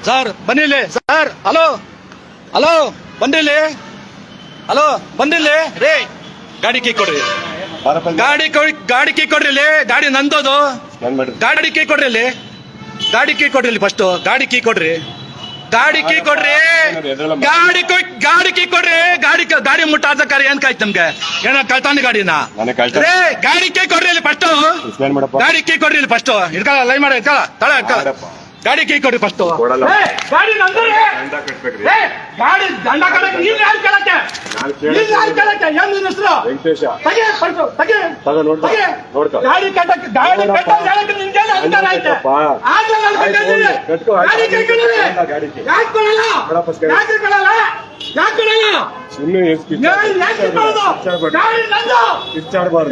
Sir ಬನ್ನಿಲ್ಲಿ sir. Hello hello ಬನ್ನಿಲ್ಲಿ. Hello ಬನ್ನಿಲ್ಲಿ ರೇ. ಗಾಡಿ ಕೀ ಕೊಡ್ರಿ. ಗಾಡಿ ಕೀ ಕೊಡ್ರಿ ಇಲ್ಲಿ. ಗಾಡಿ ನಂದೋದು. ಗಾಡಿ ಕೀ ಕೊಡ್ರಿ ಇಲ್ಲಿ. ಗಾಡಿ ಕೀ ಕೊಡ್ರಿ ಇಲ್ಲಿ ಫಸ್ಟ್. ಗಾಡಿ ಕೀ ಕೊಡ್ರಿ. ಗಾಡಿ ಕೀ ಕೊಡ್ರಿ. ಗಾಡಿ ಕೀ ಕೊಡ್ರಿ. ಗಾಡಿ ಮುಟ್ಟಾಕ ಏನ್ ಕಾಯ್ತು ನಮ್ಗೆ? ಏನ ಕಳ್ತಾನೆ ಗಾಡಿನ ರೇ. ಗಾಡಿ ಕೀ ಕೊಡ್ರಿ ಇಲ್ಲಿ ಫಸ್ಟ್. ಗಾಡಿ ಕೀ ಕೊಡ್ರಿ ಇಲ್ಲಿ ಫಸ್ಟ್. ಇಟ್ಕಳ ಲೈ ಮಾಡ ಇಟ್ಕಳ ತಳ ಇಟ್ಕಳ. ಗಾಡಿ ಕೀ ಕೊಡ್ರಿ ಫಸ್ಟ್. ಗಾಡಿ ಗಾಡಿ ದಂಡ ಕಡಕ್ಕೆ ನೀನ್ ಯಾರು ಕೇಳಕ್ಕೆ? ನೀನ್ ಯಾರು ಕೇಳಕ್ಕೆ? ಏನ್ ನಿನ್ನ ಹೆಸರು? ತಗೆ ಫಸ್ಟ್ ತಗೆ. ಗಾಡಿ ಕಟ್ಟಕ್ಕೆ ಗಾಡಿ ಕಟ್ಟಕ್ಕೆ ನಿನ್ಗೆ ಅಧಿಕಾರ ಐತೆ. ಆದ್ರೆ ನಾನು ಕಟ್ಟಿದ್ದೀನಿ. ಗಾಡಿ ಕೈ ಕೊಡಲ್ಲ. ಯಾಕೆ ಕೊಡಲ್ಲ? ಯಾಕೆ ಕೊಡಲ್ಲ? ಯಾಕೆ ಕೊಡಲ್ಲ? ಸುಮ್ಮನೆ ಯಾಕೆ ಕೊಡೋದು? ಗಾಡಿ ನಂದು.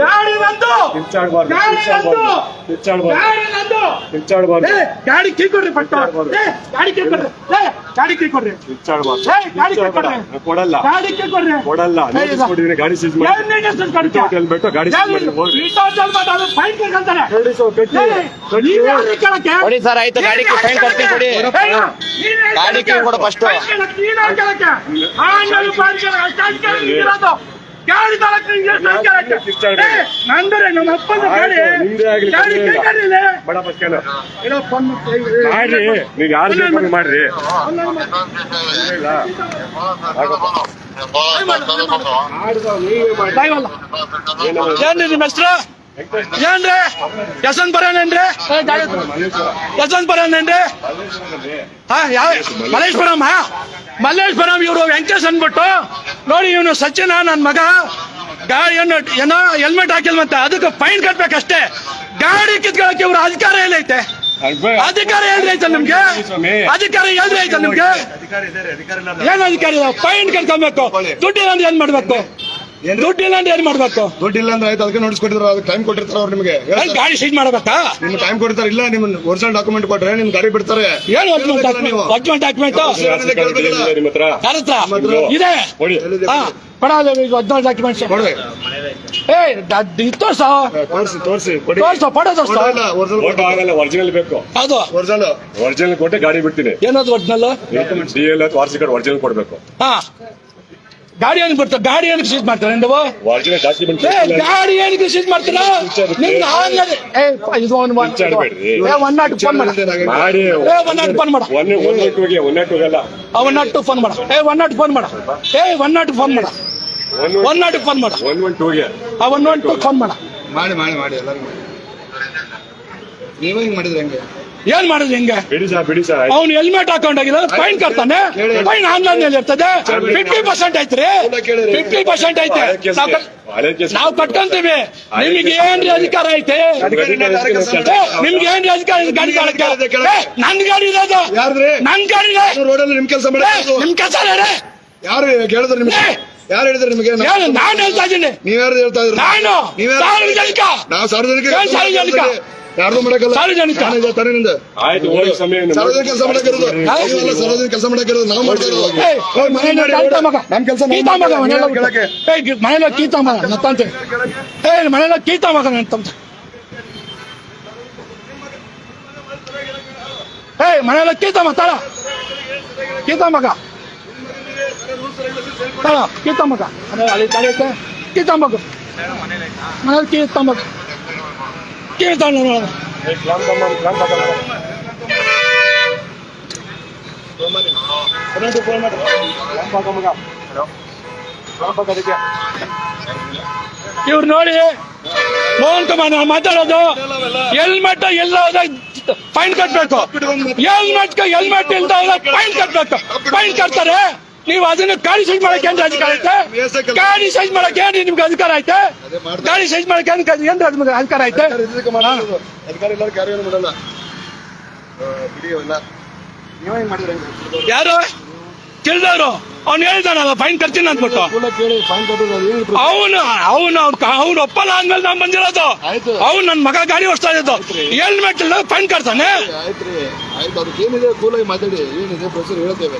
ಗಾಡಿ ನಂದು. ಗಾಡಿ ನಂದು. ಗಾಡಿ ಕೀ ಕೊಡ್ರಿ ಫಸ್ಟ್. ಗಾಡಿ ಕೀ ಕೊಡ್ರಿ. ಗಾಡಿ ಕೀ ಕೊಡ್ರಿ. ಗಾಡಿ ಕೀ ಕೊಡ್ರಿ. ಕೊಡಲ್ಲ. ಗಾಡಿ ಕೀ ಕೊಡ್ರಿ. ಕೊಡಲ್ಲ. ಗಾಡಿ ಸೀಸ್ ಮಾಡಿ. ಗಾಡಿ ಫೈನ್ ಕೇಳ್ತಾರೆ. ಕೊಡಿ ಸರ್, ಆಯ್ತು. ಗಾಡಿ ಫೈನ್ ಕೊಡ್ತೀನಿ ಕೊಡಿ. ಗಾಡಿ ಕೊಡು ಫಸ್ಟ್. ಗಾಡಿ ನಂದರೆ ನಮ್ಮ ಅಪ್ಪನ ಗಾಡಿ. ಗಾಡಿ ಮಾಡ್ರಿ. ನೀವು ಯಾರು ಮಾಡ್ರಿ. ಏನ್ರಿ ನಿಮ್ಮ ಹೆಸರು? ಏನ್ರಿ ಯಶವಂತ್ ಬರೋನೇನ್ರಿ? ಯಶವಂತ್ ಬರೋನೇನ್ರಿ? ಯಾವ ಮಲ್ಲೇಶ್ವರಂ? ಮಲ್ಲೇಶ್ವರಂ. ಇವರು ವೆಂಕಟೇಶ್ ಅನ್ಬಿಟ್ಟು ನೋಡಿ. ಇವನು ಸಚಿನ ನನ್ ಮಗ. ಗಾಡಿ ಏನೋ ಹೆಲ್ಮೆಟ್ ಹಾಕಿಲ್ವಂತ, ಅದಕ್ಕೆ ಫೈನ್ ಕಟ್ಬೇಕಷ್ಟೇ. ಗಾಡಿ ಕಿತ್ಕೊಳಕ್ಕೆ ಇವ್ರ ಅಧಿಕಾರ ಎಲ್ಲೈತೆ? ಅಧಿಕಾರ ಎಲ್ರಿ ಐತೆ ನಿಮ್ಗೆ? ಅಧಿಕಾರ ಎಲ್ರಿ ಐತೆ ನಿಮ್ಗೆ? ಏನ್ ಅಧಿಕಾರ ಇಲ್ಲ? ಫೈನ್ ಕಟ್ಕೊಬೇಕು. ದುಡ್ಡಿಲ್ಲ ಅಂದ್ರೆ ಏನ್ ಮಾಡ್ಬೇಕು? ದುಡ್ಡಿಲ್ಲ ಅಂದ್ರೆ ಏನ್ ಮಾಡ್ಬೇಕು? ದುಡ್ಡಿಲ್ಲ ಅಂದ್ರೆ ಆಯ್ತು, ಅದಕ್ಕೆ ನೋಟಿಸ್ ಕೊಟ್ಟಿದ್ರು. ಅದಕ್ಕೆ ಟೈಮ್ ಕೊಟ್ಟಿರ್ತಾರೆ ಅವ್ರು ನಿಮಗೆ. ಗಾಡಿ ಸೀಜ್ ಮಾಡ್ಬೇಕಾ? ನಿಮ್ಗೆ ಟೈಮ್ ಕೊಡ್ತಾರೆ. ಇಲ್ಲ ನಿಮ್ ಒರಿಜಿನಲ್ ಡಾಕ್ಯುಮೆಂಟ್ ಕೊಟ್ರೆ ನಿಮ್ ಗಾಡಿ ಬಿಡ್ತಾರೆ. ಏನು ಒರಿಜಿನಲ್ ಡಾಕ್ಯುಮೆಂಟ್? ಇದೆ ಒರಿಜಿನಲ್ ಡಾಕ್ಯುಮೆಂಟ್ಸ್ ತೋರಿಸಿ ಒರಿಜಿನಲ್ ಬೇಕು. ಹೌದು, ಒರಿಜಿನಲ್ ಕೊಟ್ಟೆ ಗಾಡಿ ಬಿಡ್ತೀನಿ. ಏನದು ಒರಿಜಿನಲ್? DL ವಾರ್ಷಿಕ ಒರಿಜಿನಲ್ ಕೊಡ್ಬೇಕು. ಹಾ, ಗಾಡಿ ಏನಕ್ಕೆ ಬರ್ತಾರೆ? ಗಾಡಿ ಏನಕ್ಕೆ ಸೀಜ್ ಮಾಡ್ತಾರೆ ನೀವು? Original document. ಗಾಡಿ ಏನಕ್ಕೆ ಸೀಜ್ ಮಾಡ್ತೀರಾ? ನಿಮ್ಗೆ ಆನ್ಲೈನ್ ಇದು ಮಾಡಿ 102 ಫೋನ್ ಮಾಡ. 102 ಫೋನ್ ಮಾಡ. 102 ಫೋನ್ ಮಾಡ. 102 ಫೋನ್ ಮಾಡ. 102 ಫೋನ್ ಮಾಡ. 102 ಫೋನ್ ಮಾಡ. 112 ಫೋನ್ ಮಾಡ. ಮಾಡಿ ಎಲ್ಲರಿಗೂ ನೀವೇ ಹಿಂಗ್ ಮಾಡಿದ್ರೆ ಹೆಂಗೆ? ಏನ್ ಮಾಡಿದ್ರೆ ಹೆಂಗೆ? ಬಿಡಿ ಸರ್. ಅವ್ನು ಹೆಲ್ಮೆಟ್ ಹಾಕೊಂಡೋಗಿಲ್ಲ, ಫೈನ್ ಕಟ್ತಾನೆ. ಫೈನ್ ಆನ್ಲೈನ್ ಇರ್ತದೆ. 50% ಐತ್ರಿ. 50% ಐತೆ. ನಾವು ಕಟ್ಕೊಂತೀವಿ. ನಿಮ್ಗೆ ಏನ್ರಿ ಅಧಿಕಾರ ಐತೆ? ನಿಮ್ಗೆ ಏನ್ರಿ ಅಧಿಕಾರ? ಗಾಡಿ ಕಾಳಕ್ಕೆ ನನ್ ಗಾಡಿ ಇರೋದು. ನನ್ ಗಾಡಿ ರೋಡಲ್ಲಿ ನಿಮ್ ಕೆಲಸ ಮಾಡಿ. ನಿಮ್ ಕೆಲಸ ಯಾರು ಹೇಳಿದ್ರು ನಿಮ್ಗೆ? ಯಾರು ಹೇಳಿದ್ರು ನಿಮಗೆ? ನಾನು ಹೇಳ್ತಾ ಇದ್ದೀನಿ. ನೀವ್ಯಾರು ಹೇಳ್ತಾ ಇದ್ರು? ನಾನು ಸಾರ್ವಜನಿಕ. ನಾವು ಸಾರ್ವಜನಿಕ ಯಾರು ಮಾಡಕ್ಕಲ್ಲ. ಸಾರ್ವಜನಿಕ ಸಾರ್ವಜನಿಕ ಕೆಲಸ ಮಾಡಕ್ಕಿರೋದು. ಸಾರ್ವಜನಿಕ ಕೆಲಸ ಮಾಡಕ್ಕಿರೋದು ನಾವು ಮಾಡ್ತಾ ಇರೋದು. ನಮ್ ಕೆಲಸ ಮನೆಯಲ್ಲ ಕೀತ ಮಗ ನತ್ತಂತೆ. ಮನೆಯಲ್ಲ ಕೀತ ಮಗ ಅಂತಂತ. ಮನೆಯಲ್ಲ ಕೀತ ಮಗ ತಾಳ. ಕೀತ ಮಗ ತಾಳ. ಕೀತ ಮಗ ಕೀತ ಮಗ ಮನೇಲಿ ಕೀತ ಮಗ ಕೇಳ್ತಾಳ. ಇವ್ರು ನೋಡಿ ಮೋಹನ್ ಕುಮಾರ್ ನಾವು ಮಾತಾಡೋದು. ಹೆಲ್ಮೆಟ್ ಎಲ್ಲ ಫೈನ್ ಕಟ್ಬೇಕು. ಹೆಲ್ಮೆಟ್ ಇಲ್ದ ಫೈನ್ ಕಟ್ಬೇಕು. ಫೈನ್ ಕಟ್ತಾರೆ. ನೀವು ಅದನ್ನ ಗಾಡಿ ಸೈಜ್ ಮಾಡಕ್ಕೆ ಏನ್ರಿ ಅಧಿಕಾರ ಐತೆ? ಗಾಡಿ ಸೈಜ್ ಮಾಡಕ್ಕೆ ಏನ್ರಿ ನಿಮ್ಗೆ ಅಧಿಕಾರ ಐತೆ? ಗಾಡಿ ಸೈಜ್ ಮಾಡಕ್ಕೆ ಏನ್ರಿ ನಿಮ್ಗೆ ಅಧಿಕಾರ ಐತೆ? ಯಾರು ತಿಳಿದವ್ರು? ಅವ್ನು ಹೇಳಿದಾನಲ್ಲ ಫೈನ್ ಕಟ್ತೀನಿ ಅಂದ್ಬಿಟ್ಟು. ಅವ್ನು ಒಪ್ಪಲ್ಲ ಅಂದ್ಮೇಲೆ ನಾನ್ ಬಂದಿರೋದು. ಅವ್ನು ನನ್ ಮಗ ಗಾಡಿ ಓಡಿಸ್ತಾ ಇದ್ದು. ಹೆಲ್ಮೆಟ್ ಇಲ್ಲ ಫೈನ್ ಕಟ್ತಾನೆ.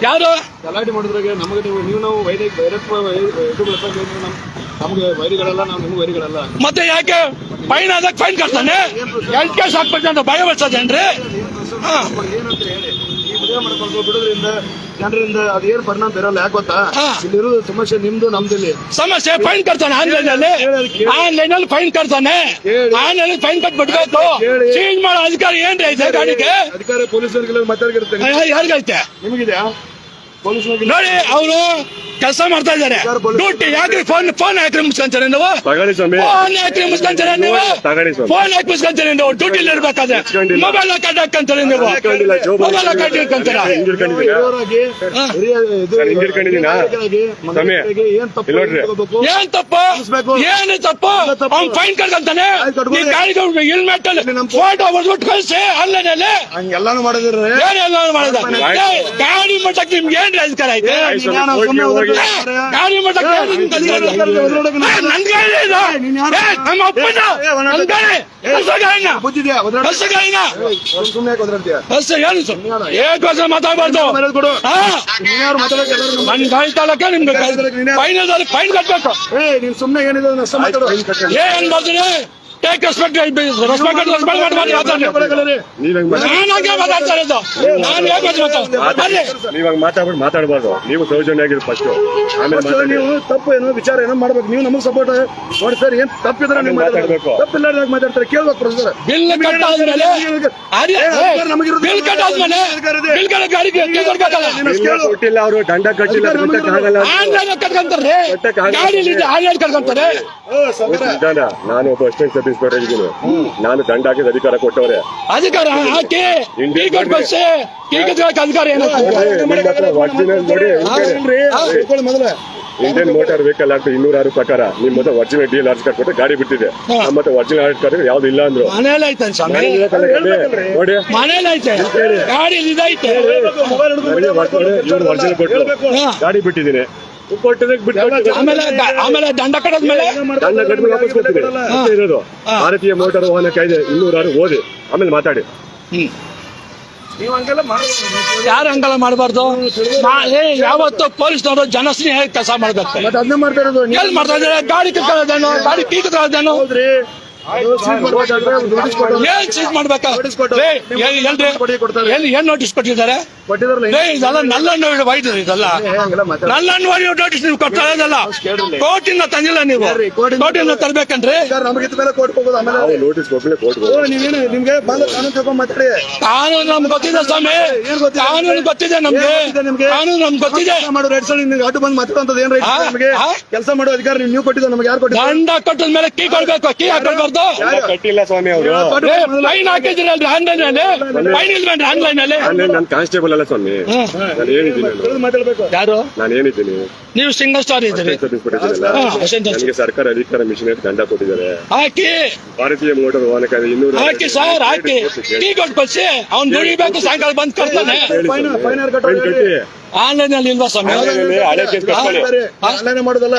ಯಾರು ಗಲಾಟೆ ಮಾಡಿದ್ರಾಗೆ ನಮಗೆ ನಾವು ನಮ್ಗೆ ವೈರಿಗಳಲ್ಲ, ನಾವು ನಿಮ್ಗೆ ವೈರಿಗಳಲ್ಲ. ಮತ್ತೆ ಯಾಕೆ ಫೈನ್ ಅದಕ್ಕೆ ಫೈನ್ ಕಟ್ತಾನೆ? 2 ಕೇಸ್ ಹಾಕ್ಬೇಕು ಅಂತ ಭಯ ಬರ್ತದೇನ್ರಿ? ಮದುವೆ ಮಾಡ್ಕೊಂಡು ಬಿಡೋದ್ರಿಂದ ಜನರಿಂದ ಅದೇನ್ ಪರಿಣಾಮ ಬೀರಲ್ಲ. ಯಾಕೆ ಗೊತ್ತಾ, ಹಾ. ಇಲ್ಲಿರೋದು ಸಮಸ್ಯೆ ನಿಮ್ದು ನಮ್ದಿಲ್ಲಿ. ಸಮಸ್ಯೆ ಫೈನ್ ಕಟ್ತಾನೆ ಆನ್ಲೈನ್ ಅಲ್ಲಿ ಫೈನ್ ಕಟ್ತಾನೆ. ಆನ್ಲೈನ್ ಫೈನ್ ಕಟ್ಬಿಡ್ಬೇಕು. ಚೇಂಜ್ ಮಾಡೋ ಅಧಿಕಾರ ಏನ್ರಿ ಐತೆ ಗಾಡಿಗೆ? ಅಧಿಕಾರ ಪೊಲೀಸರಿಗೆ ಮಾತಾಡಿರ್ತಾರೆ. ಯಾರಿಗೈತೆ ನಿಮಗಿದ್ಯಾ ಪೊಲೀಸರಿಗೆ? ನೋಡಿ, ಅವರು ಕೆಲಸ ಮಾಡ್ತಾ ಇದಾರೆ. ಡ್ಯೂಟಿ ಯಾಕ್ರಿ ಫೋನ್ ಹಾಕಿ ಮುಗಿಸ್ಕೊಂತಾರೆ ನೀವು? ತಗೊಳ್ಳಿ ಸ್ವಾಮಿ, ಫೋನ್ ಹಾಕಿ ಮುಗಿಸ್ಕೊಂತಾರೆ ನೀವು? ತಗೊಳ್ಳಿ ಸ್ವಾಮಿ. ಫೋನ್ ಹಾಕಿ ಮುಗಿಸ್ಕೊಂತಾರೆ ನೀವು? ಡ್ಯೂಟಿಲಿ ಇರ್ಬೇಕಾದ್ರೆ ಮೊಬೈಲ್ ಕಟ್ ಹಾಕಂತಾರೆ ನೀವು? ಇಟ್ಕೊಂಡಿಲ್ಲ, ಜೋಬ್ ಮೊಬೈಲ್ ಕಟ್ ಹಾಕಂತಾರ? ಹಿಂದಿರ್ಕೊಂಡಿದ್ದೀರಾ? ಹಿಂದಿರ್ಕೊಂಡಿದ್ದೀನಾ? ಸ್ವಾಮಿ, ಏನ್ ತಪ್ಪು ಇಲ್ಲಿ ನೋಡ್ರಿ. ತಿಳ್ಕೊಬೇಕು? ಏನ್ ತಪ್ಪು? ಏನು ತಪ್ಪು? ಅವ್ನ್ ಫೈನ್ ಕಟ್ಕೊಂತಾನೆ. ಈ ಗಾಡಿಗೆ ಹೆಲ್ಮೆಟ್ ಅಲ್ಲಿ ಫೋಟೋ ಹೊಡ್ಬಿಟ್ಟು ಕಳಿಸಿ ಆನ್ಲೈನ್ ಅಲ್ಲಿ. ಹಂಗೆಲ್ಲಾನು ಮಾಡಿದ್ರೆ ಏನೆಲ್ಲ ಮಾಡಿದ? ಗಾಡಿ ಮಟ್ಟಕ್ಕೆ ನಿಮ್ಗೆ ಏನ್ ಅಧಿಕಾರ ಐತೆ? ಗಾಡಿ ಮಟ್ಟಕ್ಕೆ ನನ್ ಗಾಡಿ ಇದು. ನಮ್ಮ ಅಪ್ಪನ ನನ್ ಗಾಡಿ. ಹೊಸ ಗಾಡಿನ ಬುದ್ಧಿದ್ಯಾ? ಹೊಸ ಗಾಡಿನ ಸುಮ್ಮನೆ ಕುದುರ್ತೀಯ? ಹೊಸ ಏನು ಏಕೋಸ ಮಾತಾಡ್ಬಾರ್ದು. ನೀನ್ಯಾರು ಮಾತಾಡಕ್ಕೆ ಎಲ್ಲರೂ ನನ್ ಗಾಡಿ ತಾಳಕ್ಕೆ ನಿಮ್ಗೆ ಫೈನಲ್ ಫೈನ್ ಕಟ್ಬೇಕು. ನೀನ್ ಸುಮ್ಮನೆ ಏನಿದೆ ನಷ್ಟ ಮಾತಾಡೋ. ಏನ್ ಮಾಡ್ತೀನಿ? ಟೇಕ್ ರೆಸ್ಪೆಕ್ಟ್ ರೆಸ್ಪೆಕ್ಟ್ ಮಾತಾಡ್ತಾರೆ. ನೀವ್ ಹಂಗ್ ನಾನಾಗೆ ಮಾತಾಡ್ತಾ ಇರೋದು. ನಾನು ಹೇಗೆ ಬರ್ರಿ. ನೀವ್ ಹಂಗ್ ಮಾತಾಡ್ಬಾರ್ದು. ನೀವು ಸೌಜನ್ಯಾಗಿರ್ ಫಸ್ಟ್, ಆಮೇಲೆ ಫಸ್ಟ್ ನೀವು ತಪ್ಪು ಏನೋ ವಿಚಾರ ಏನೋ ಮಾಡ್ಬೇಕು. ನೀವು ನಮಗೆ ಸಪೋರ್ಟ್ ನೋಡಿ ಸರ್. ಏನ್ ತಪ್ಪಿದ್ರೆ ನೀವು ಮಾತಾಡ್ಬೇಕು. ತಪ್ಪಿಲ್ಲ ಮಾತಾಡ್ತಾರೆ, ಕೇಳ್ಬೇಕು ಪ್ರೊಸೆಸರ್. ಬಿಲ್ ಕಟ್ಟಾದ್ಮೇಲೆ ಬಿಲ್ ಕಟ್ಟಾದ್ಮೇಲೆ ಬಿಲ್ ಕಟ್ಟ ಗಾಡಿಗೆ ಕೊಟ್ಟಿಲ್ಲ, ಅವರು ದಂಡ ಕಟ್ಟಿಲ್ಲ, ಕಟ್ಟಕ್ಕಾಗಲ್ಲ. ಆನ್ಲೈನ್ ಕಟ್ಕೊಂತಾರೆ. ಗಾಡಿಲಿ ಆನ್ಲೈನ್ ಕಟ್ಕೊಂತಾರೆ. ನಿಧಾನ, ನಾನು ಒಬ್ಬ ಅಸಿಸ್ಟೆಂಟ್ ಸಬ್ ಇನ್ಸ್ಪೆಕ್ಟರ್ ಇದ್ದೀನಿ. ನಾನು ದಂಡ ಹಾಕಿದ ಅಧಿಕಾರ ಕೊಟ್ಟವ್ರೆ. ಅಧಿಕಾರ ಹಾಕಿ ಕೀ ಕೊಟ್ಕೊಳ್ಸಿ. ಕೀ ಕಟ್ಕೊಳಕ್ ಅಧಿಕಾರ ಏನು? ಒರಿಜಿನಲ್ ನೋಡಿ, ಮೊದಲ ಇಂಡಿಯನ್ ಮೋಟಾರ್ ವೆಹಿಕಲ್ ಆಕ್ಟ್ 206 ಪ್ರಕಾರ ನಿಮ್ಮ ಹತ್ರ ಒರಿಜಿನಲ್ DL ಕಾರ್ಡ್ ಕೊಟ್ಟು ಗಾಡಿ ಬಿಟ್ಟಿದೆ. ನಮ್ಮ ಹತ್ರ ಒರಿಜಿನಲ್ ಆರ್ಟ್ ಕಾರ್ಡ್ ಯಾವ್ದು ಇಲ್ಲ ಅಂದ್ರು. ಮನೇಲಿ ಐತೆ ಸ್ವಾಮಿ, ನೋಡಿ, ಮನೇಲಿ ಐತೆ, ಗಾಡಿ ಇದೈತೆ. ಇವ್ರು ಒರಿಜಿನಲ್ ಕೊಟ್ಟು ಗಾಡಿ ಬಿಟ್ಟಿದ್ದೀನಿ. ಕೊಟ್ಟದಕ್ಕೆ ಬಿಟ್ಟು ಆಮೇಲೆ ದಂಡ ಕಟ್ಟದ್ಮೇಲೆ ದಂಡ ಕಟ್ಟಿ ವಾಪಸ್ ಕೊಡ್ತೀನಿ. ಅಷ್ಟೇ ಇರೋದು. ಭಾರತೀಯ ಮೋಟಾರ್ ವಾಹನ ಕಾಯ್ದೆ 206 ಓದಿ ಆಮೇಲೆ ಮಾತಾಡಿ. ನೀವು ಹಂಗೆಲ್ಲ ಯಾರು ಹಂಗೆಲ್ಲ ಮಾಡಬಾರ್ದು. ಯಾವತ್ತು ಪೊಲೀಸ್ನವರು ಜನಸ್ನೇಹ ಕೆಲಸ ಮಾಡ್ಬೇಕು. ಮತ್ತೆ ಅದನ್ನ ಮಾಡ್ತಾ ಇರೋದು ಎಲ್ಲಿ ಮಾಡ್ತಾ ಇದ್ದಾರೆ? ಗಾಡಿ ಕಿತ್ಕೊಳ್ಳೋದೇನು? ಗಾಡಿ ಕೀ ಕಿತ್ಕೊಳ್ಳೋದೇನು? ಹೌದ್ರಿ. ಏನ್ ಚೀಸ್ ಮಾಡ್ಬೇಕಾ? ಏನ್ ನೋಟಿಸ್ ಕೊಟ್ಟಿದ್ದಾರೆ? ಕೊಟ್ಟಿದ್ರಲ್ಲ ಇದೆಲ್ಲ ನಲ್ಲನ್ನು ವೈಟ್ ಇದೆಲ್ಲ ನಲ್ಲನ್ನು ನೋಟಿಸ್ ನೀವು ಕೊಡ್ತಾ ಇರೋದಲ್ಲ. ಕೋರ್ಟಿಂದ ತಂದಿಲ್ಲ ನೀವು. ಕೋರ್ಟಿಂದ ತರ್ಬೇಕನ್ರಿ. ನಮಗಿದ ಮೇಲೆ ಕೋರ್ಟ್ ಹೋಗೋದು. ಆಮೇಲೆ ನೋಟಿಸ್ ಕೊಡ್ಲೇ ಕೋರ್ಟ್ ನೀವೇನು ನಿಮ್ಗೆ ಬಂದ ಕಾನೂನು ತಗೊಂಡ್ ಮಾತಾಡಿ. ಕಾನೂನು ನಮ್ಗೆ ಗೊತ್ತಿದೆ ಸ್ವಾಮಿ. ಕಾನೂನು ಗೊತ್ತಿದೆ ನಮ್ಗೆ. ಕಾನೂನು ನಮ್ಗೆ ಗೊತ್ತಿದೆ. ಮಾಡೋ ರೈಟ್ ಸೈಡ್ ನಿಮ್ಗೆ ಅಡ್ಡು ಬಂದು ಮಾತಾಡೋದು ಏನ್ ರೈಟ್? ನಮಗೆ ಕೆಲಸ ಮಾಡೋ ಅಧಿಕಾರ ನೀವು ಕೊಟ್ಟಿದ್ದು, ನಮ್ಗೆ ಯಾರು ಕೊಟ್ಟಿದ್ದು? ದಂಡ ಕಟ್ಟದ ಮೇಲೆ ಕೀ ಕೊಡ್ಬೇಕು. ಕೀ ಹಾಕೊಳ್ಬಾರ್ದು. ಕಟ್ಟಿಲ್ಲ ಸ್ವಾಮಿ ಅವರು. ಫೈನ್ ಹಾಕಿದ್ರಲ್ರಿ ಆನ್ಲೈನ್ ಅಲ್ಲಿ. ಫೈನ್ ಇಲ್ವೇನ್ರಿ ಆನ್ಲೈನ್ ಅಲ್ಲಿ? ನಾನು ಕಾನ್ಸ್ಟೇಬಲ್ ಅಲ್ಲ ಸ್ವಾಮಿ. ನಾನು ಏನಿದ್ದೀನಿ? ಮಾತಾಡ್ಬೇಕು. ಯಾರು ನಾನು ಏನಿದ್ದೀನಿ? ನೀವು ಸಿಂಗಲ್ ಸ್ಟಾರ್ ಇದ್ದೀರಿ. ನನಗೆ ಸರ್ಕಾರ ಅಧಿಕಾರ ಮಿಷನ್ ದಂಡ ಕೊಟ್ಟಿದ್ದಾರೆ. ಹಾಕಿ ಭಾರತೀಯ ಮೋಟಾರ್ ವಾಹನ ಕಾಯ್ದೆ 206 ಹಾಕಿ ಸರ್, ಹಾಕಿ ಕೀ ಕೊಟ್ಕೊಳ್ಸಿ. ಅವ್ನು ದುಡಿಬೇಕು, ಸಾಯಂಕಾಲ ಬಂದ್ ಕೊಡ್ತಾನೆ. ಫೈನ್ ಯಾರು ಕಟ್ಟೋದು? ಕಟ್ಟಿ ಆನ್ಲೈನ್ ಅಲ್ಲಿ ಇಲ್ವಾ ಸ್ವಾಮಿ? ಹಳೆ ಕೇಸ್ ಕಟ್ಕೊಳ್ಳಿ. ಆನ್ಲೈನ್ ಮಾಡೋದಲ್ಲ.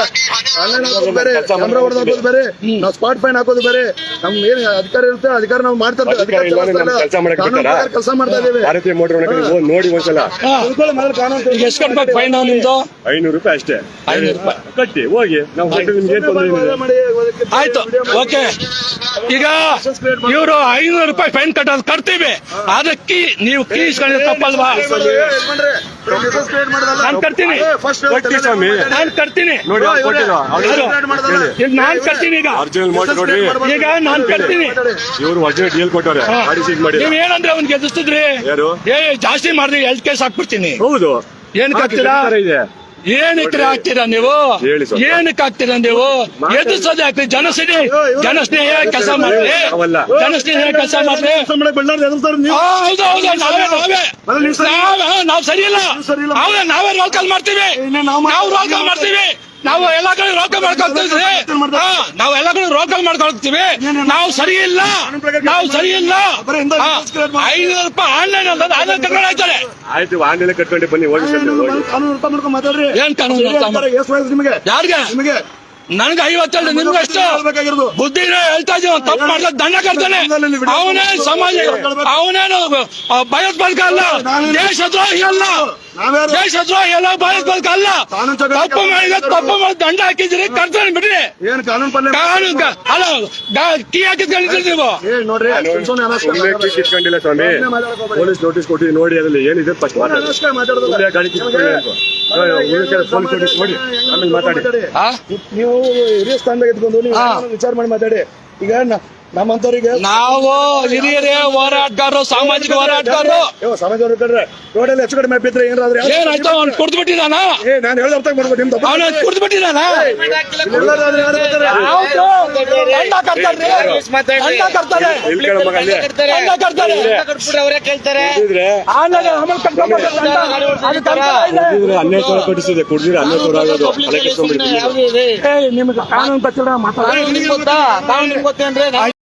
ಆನ್ಲೈನ್ ಹಾಕೋದು ಬೇರೆ, ಕ್ಯಾಮ್ರಾ ಹೊಡೆದು ಹಾಕೋದು ಬೇರೆ, ನಾವು ಸ್ಪಾಟ್ ಫೈನ್ ಹಾಕೋದು ಬೇರೆ. ನಮ್ ಏನ್ ಅಧಿಕಾರ ಇರುತ್ತೆ ಅಧಿಕಾರ ನಾವು ಮಾಡ್ತಾ ಅಧಿಕಾರ ಇಲ್ಲ ಅಂದ್ರೆ ನಮ್ಗೆ ಕೆಲಸ ಮಾಡಕ್ ಬಿಡ್ತಾರಾ? ಕೆಲಸ ಮಾಡ್ತಾ ಇದ್ದೇವೆ. ಭಾರತೀಯ ಮೋಟಾರ್ ವಾಹನ ಕಾಯ್ದೆ ನೋಡಿ ಒಂದ್ಸಲ. ಮೊದಲು ಕಾನೂನು ಈಗ ಎಷ್ಟು ಕಟ್ಬೇಕು ಫೈನ್ ನಿಮ್ದು? 500 ರೂಪಾಯಿ ಅಷ್ಟೇ. 500 ರೂಪಾಯಿ ಕಟ್ಟಿ ಹೋಗಿ. ನಾವು ನಿಮ್ಗೆ ಏನ್ ತೊಂದ್ರೆ ಇಲ್ಲ. ಮಾಡಿ ಆಯ್ತು, ಓಕೆ. ಈಗ ಇವರು 500 ರೂಪಾಯಿ ಫೈನ್ ಕಟ್ಟೋದು ಕಟ್ತೀವಿ. ಅದಕ್ಕೆ ನೀವು ಕೀ ಇಸ್ಕೊಂಡಿದ್ರೆ ತಪ್ಪಲ್ವಾ? ನಾನ್ ಕಟ್ತೀನಿ. ಕೊಟ್ಟಿ ಸ್ವಾಮಿ. ನಾನ್ ಕಟ್ತೀನಿ. ನೋಡಿ ಅವ್ರು ಕೊಟ್ಟಿಲ್ಲ. ಈಗ ನಾನ್ ಕಟ್ತೀನಿ. ಈಗ ಒರಿಜಿನಲ್ ಮೋಟಾರ್ ನೋಡಿ. ಈಗ ನಾನ್ ಕಟ್ತೀನಿ. ಇವ್ರು ಒರಿಜಿನಲ್ DL ಕೊಟ್ಟವ್ರೆ. ಗಾಡಿ ಸೀಸ್ ಮಾಡಿ. ನೀವ್ ಏನಂದ್ರೆ ಅವ್ನ್ ಗೆಲ್ಲಿಸ್ತಿದ್ರಿ. ಯಾರು? ಜಾಸ್ತಿ ಮಾಡಿದ್ರಿ, 2 ಕೇಸ್ ಹಾಕ್ಬಿಡ್ತೀನಿ. ಹೌದು. ಏನಕ್ಕೆ ಹಾಕ್ತೀರಾ? ಇದೆ. ಏನಕ್ಕೆ ಹಾಕ್ತೀರಾ ನೀವು? ಹೇಳಿ ಸ್ವಲ್ಪ. ಏನಕ್ಕೆ ಹಾಕ್ತೀರಾ ನೀವು? ಎದುರ್ಸೋದೇ ಹಾಕ್ತೀರಿ. ಜನಸ್ನೇಹ ಕೆಲಸ ಮಾಡ್ರಿ. ಜನಸ್ನೇಹ ಕೆಲಸ ಮಾಡ್ರಿ. ಹೌದು ಹೌದು, ನಾವ್ ಸರಿ ಇಲ್ಲ. ನಾವೇ ರೋಲ್ ಕಾಲ್ ಮಾಡ್ತೀವಿ. ನಾವು ರೋಲ್ ಕಾಲ್ ಮಾಡ್ತೀವಿ. ನಾವು ಎಲ್ಲ ಕಡೆ ರೋಲ್ ಕಾಲ್ ಮಾಡ್ಕೊಳ್ತೀವಿ. ನಾವು ಎಲ್ಲ ಕಡೆ ರೋಲ್ ಕಾಲ್ ಮಾಡ್ಕೊಳ್ತೀವಿ. ನಾವು ಸರಿ ಇಲ್ಲ. ನಾವು ಸರಿ ಇಲ್ಲ. 500 ರೂಪಾಯಿ ಆನ್ಲೈನ್ ಅಂತ ಆನ್ಲೈನ್ ಕಟ್ಕೊಂಡು ಆಯ್ತಾರೆ. ಆಯ್ತು, ಆನ್ಲೈನ್ ಕಟ್ಕೊಂಡೆ ಬನ್ನಿ. ಹೋಗಿ ಸರ್ ನೀವು ಹೋಗಿ. ಕಾನೂನು ಅರ್ಥ ಮಾಡ್ಕೊಂಡು ಮಾತಾಡ್ರಿ. ಏನ್ ಕಾನೂನು? ನಿಮಗೆ ಯಾರಿಗೆ? ನಿಮಗೆ ನನ್ಗೆ 52, ನಿಮ್ಗೆ ಎಷ್ಟು ಬೇಕಾಗಿರೋದು? ಬುದ್ಧಿನ ಹೇಳ್ತಾ ಇದ್ದೀವಿ. ತಪ್ಪು ಮಾಡಿದ್ರೆ ದಂಡ ಕಟ್ತಾನೆ. ಅವನೇ ಸಮಾಜ, ಅವನೇನು ಭಯೋತ್ಪಾದಕ ಅಲ್ಲ, ದೇಶದ್ರೋಹಿ ಅಲ್ಲ. ನಾವ್ಯಾರು ದೇಶದ್ರೋಹ ಎಲ್ಲ ಬದುಕಲ್ಲ. ಕಾನೂನು ಚೌಕಟ್ಟು ತಪ್ಪು ಮಾಡಿದ್ರೆ ತಪ್ಪು ಮಾಡಿ ದಂಡ ಹಾಕಿದ್ರಿ ಕರ್ತಾನೆ ಬಿಡ್ರಿ. ಏನ್ ಕಾನೂನು ಪಲ್ಲೆ ಕಾನೂನು ಅಲ್ಲ ಕೀ ಹಾಕಿದ್ಕೊಂಡಿದ್ರಿ ನೀವು. ನೋಡ್ರಿ ಸುಮ್ನೆ ಸುಮ್ಮನೆ ಕಿತ್ಕೊಂಡಿಲ್ಲ ಸ್ವಾಮಿ, ಪೊಲೀಸ್ ನೋಟಿಸ್ ಕೊಟ್ಟು ನೋಡಿ ಅದ್ರಲ್ಲಿ ಏನಿದೆ ಫಸ್ಟ್ ಮಾತಾಡಿ. ಸುಮ್ನೆ ಗಾಡಿ ಕಿತ್ಕೊಳ್ಳಿ ಅನ್ಕೋ. ಪೊಲೀಸ್ ನೋಟಿಸ್ ನೋಡಿ ಆಮೇಲೆ ಮಾತಾಡಿ. ನೀವು ಹಿರಿಯ ಸ್ಥಾನದಾಗ ಇದ್ಕೊಂಡು ನೀವು ವಿಚಾರ ಮಾಡಿ ಮಾತಾಡಿ. ಈಗ ನಮ್ಮಂತವ್ರಿಗೆ ನಾವು ಹಿರಿಯರೇ ಹೋರಾಟಗಾರರು, ಸಾಮಾಜಿಕ ಹೋರಾಟಗಾರರು. ಸಮಾಜ ಹೊರಟ್ರೆ ರೋಡಲ್ಲಿ ಹೆಚ್ಚು ಕಡಿಮೆ ಬಿದ್ರೆ ಏನಾದ್ರೆ ಏನಾಯ್ತು? ಅವ್ನು ಕುಡ್ದು ಬಿಟ್ಟಿದಾನ, ನಾನು ಹೇಳ್ದ ಅರ್ಥ ಮಾಡ್ಬೋದು ನಿಮ್ ತಪ್ಪು. ಅವನು ಕುಡ್ದು ಬಿಟ್ಟಿದಾನ. ಎಲ್ಲರಾದ್ರೂ ಯಾರು ಬರ್ತಾರೆ? ದಂಡ ಕಟ್ತಾರೆ, ದಂಡ ಕಟ್ತಾರೆ, ಇಲ್ಕಣ ಮಗ ಅಲ್ಲಿ ದಂಡ ಕಟ್ತಾರೆ. ಅವರೇ ಕೇಳ್ತಾರೆ. ಕುಡಿದ್ರೆ ಆಮೇಲೆ ಆಮೇಲೆ ಕಟ್ಕೊಂಡ್ಬರ್ತಾರೆ ದಂಡ. ಅದು ದಂಡ ಇದೆ. ಕುಡಿದ್ರೆ 12,000 ಕಟ್ಟಿಸಿದೆ, ಕುಡಿದ್ರೆ 12,000 ಆಗೋದು. ತಲೆ ಕೆಡ್ಸ್ಕೊಂಡ್ಬಿಡ್ತೀನಿ. ನಿಮ್ಗೆ ಕಾನೂನು ಗೊತ್ತಿಲ್ಲ ಮಾತಾಡ. ನಿಮ್ಗೆ ಗೊತ್ತಾ? ಕಾನೂನು ನಿಮ್ಗೆ ಗೊತ್ತೇನ್ರಿ?